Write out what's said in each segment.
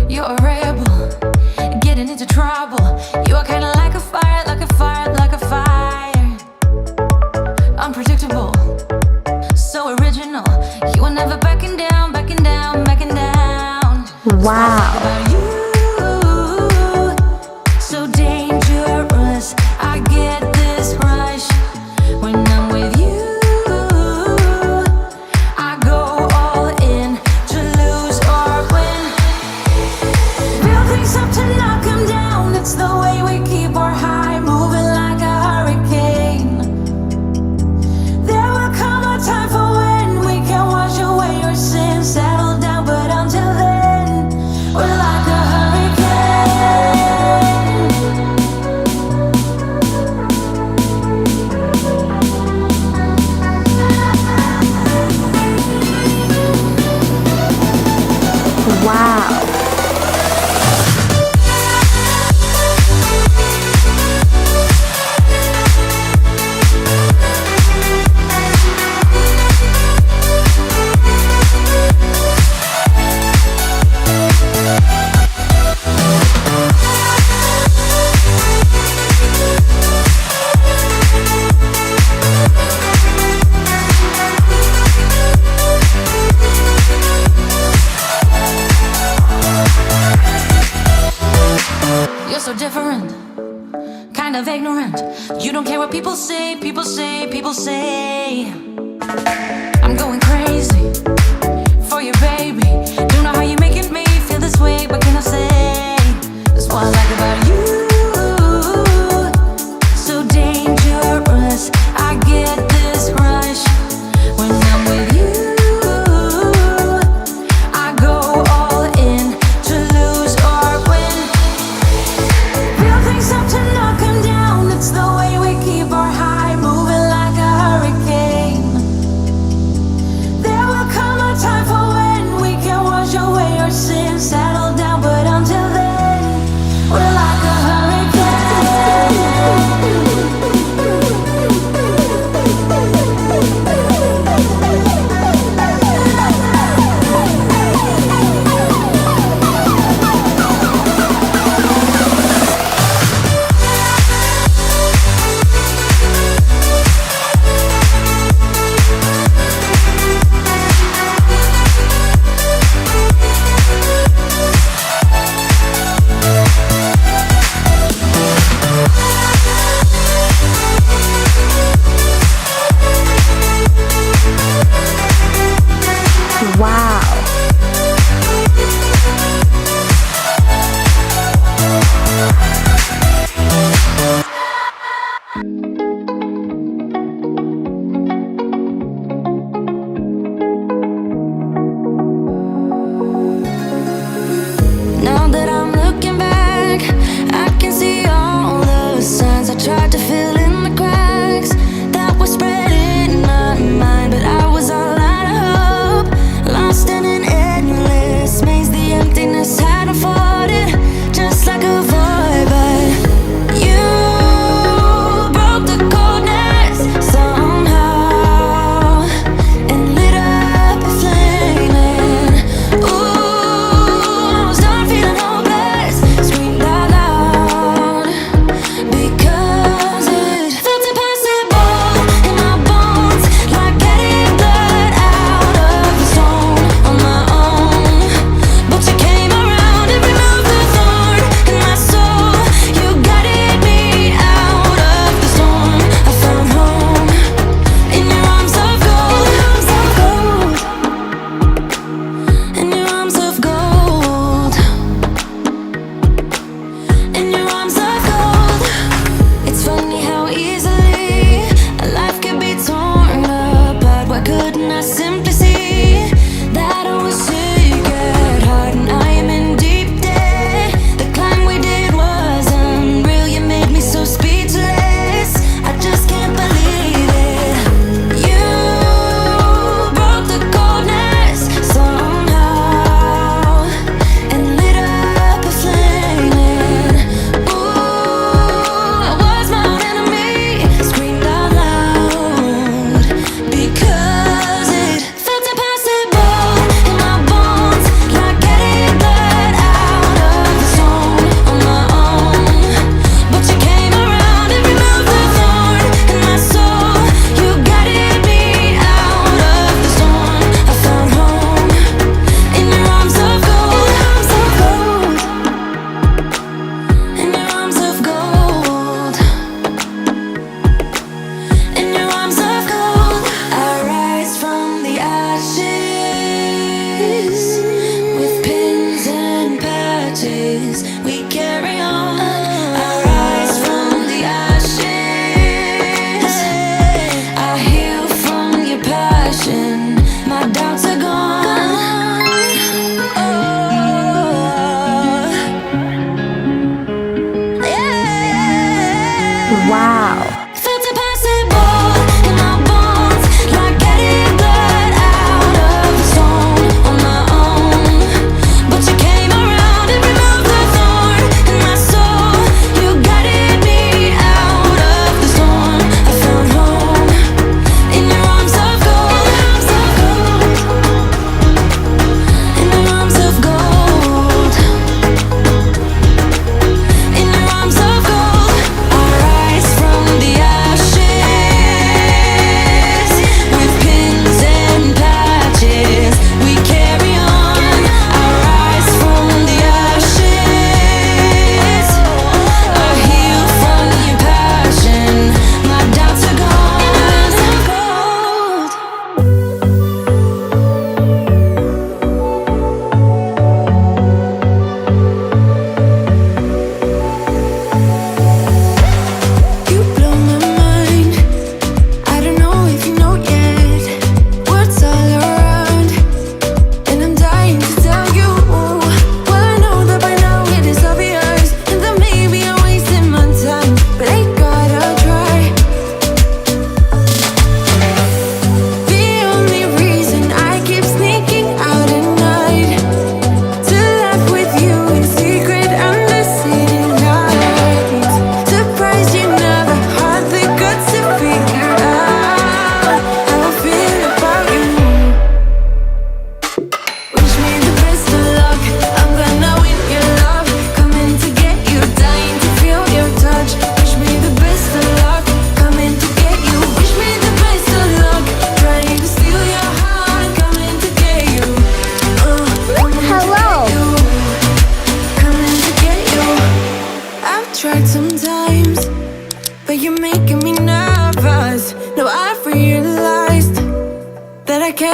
You're a rebel, getting into trouble. You are kinda like a fire, like a fire, like a fire. Unpredictable, so original. You are never backing down, backing down, backing down. Wow. About you, so dangerous. I get this rush when I'm with you. I go all in to lose or win. Build things up to knock 'em down. It's the way we keep our high, moving like a hurricane. There will come a time for when we can wash away your sins, settle down, but until then, we're like a hurricane. Wow. You're so different, kind of ignorant. You don't care what people say, people say, people say. I'm going crazy for you, baby. Don't know how you're making me feel this way. What can I say? That's what I like about you. So dangerous. I get this rush when I'm with you. I go all in to lose or win. Build things up to knock 'em down. It's the way we keep our high, moving like a hurricane.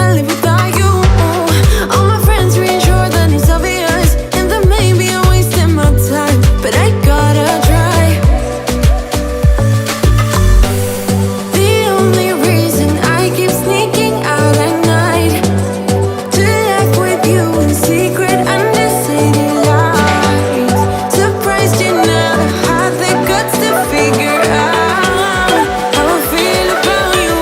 can't live without you. All my friends reassure that it's obvious, and that maybe I'm wasting my time, but I gotta try. The only reason I keep sneaking out at night to laugh with you in secret under city lights. Surprised you never had the guts to figure out how I feel about you.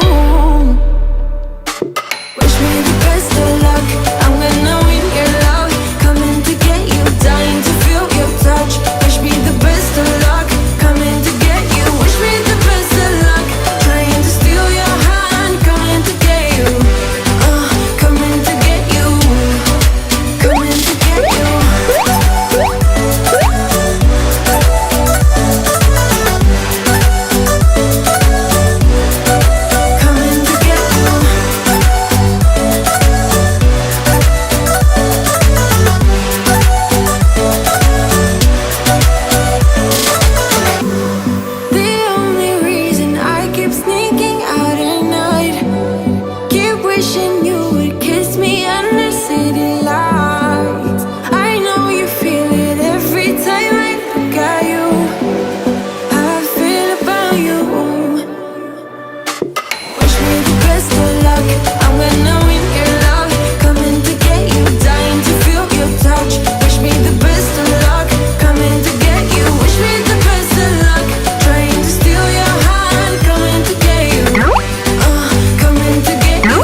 Wish me the best of luck. I'm gonna win your love, coming to get you, dying to feel your touch. Wish me the best of luck, coming to get you. Wish me the best of luck, trying to steal your hand, coming to get you. Coming to get you, coming to get you. Coming to get you. The only reason I keep sneaking out at night, keep wishing you would kiss me under city lights. I know you feel it every time I look at you. How I feel about you. Wish me the best of luck. I'm gonna win your love, coming to get you, dying to feel your touch. Wish me the best of luck, coming to get you. Wish me the best of luck, trying to steal your hand, coming to get you. Coming to get you.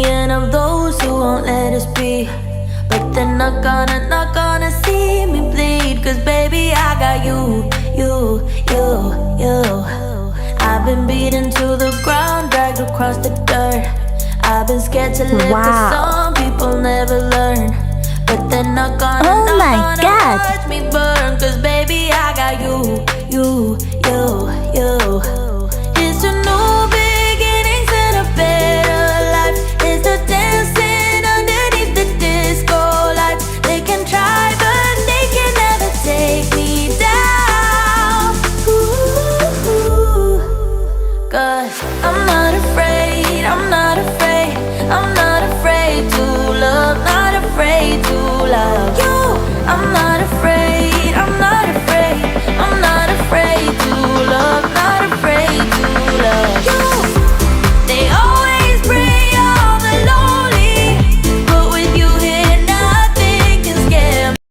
million of those who won't let us be, but they're not gonna see me bleed. Cause baby, I got you. I've been beaten to the ground, dragged across the dirt. I've been scared to live, cause some people never learn. But they're not gonna watch me burn. Cause baby, I got you.